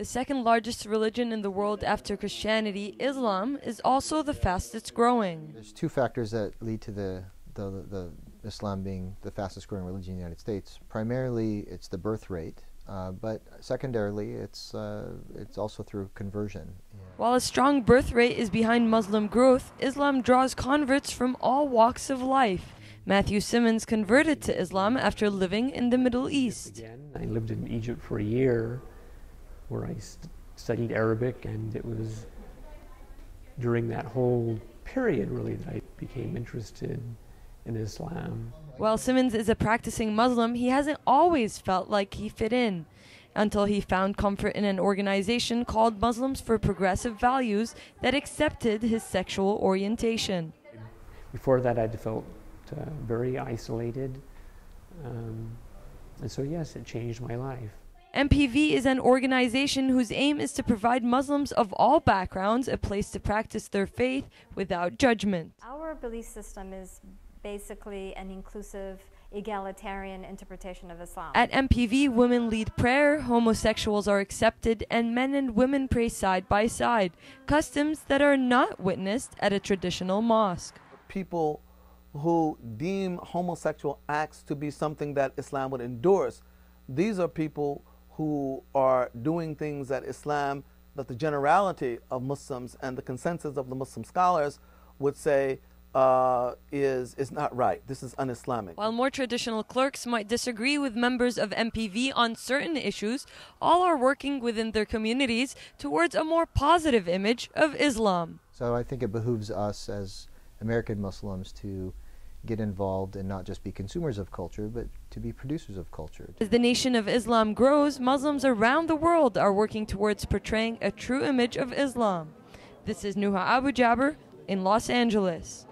The second largest religion in the world after Christianity, Islam is also the fastest growing. There's two factors that lead to the Islam being the fastest growing religion in the United States. Primarily, it's the birth rate, but secondarily, it's also through conversion. While a strong birth rate is behind Muslim growth, Islam draws converts from all walks of life. Matthew Simmons converted to Islam after living in the Middle East. I lived in Egypt for a year where I studied Arabic, and it was during that whole period really that I became interested in Islam. While Simmons is a practicing Muslim, he hasn't always felt like he fit in, until he found comfort in an organization called Muslims for Progressive Values that accepted his sexual orientation. Before that, I'd felt very isolated, and so yes, it changed my life. MPV is an organization whose aim is to provide Muslims of all backgrounds a place to practice their faith without judgment. Our belief system is basically an inclusive, egalitarian interpretation of Islam. At MPV, women lead prayer, homosexuals are accepted, and men and women pray side by side, customs that are not witnessed at a traditional mosque. People who deem homosexual acts to be something that Islam would endorse, these are people who are doing things that Islam, that the generality of Muslims and the consensus of the Muslim scholars would say is not right. This is un-Islamic. While more traditional clerks might disagree with members of MPV on certain issues, all are working within their communities towards a more positive image of Islam. So I think it behooves us as American Muslims to get involved and not just be consumers of culture, but to be producers of culture. As the Nation of Islam grows, Muslims around the world are working towards portraying a true image of Islam. This is Nuha Abu Jaber in Los Angeles.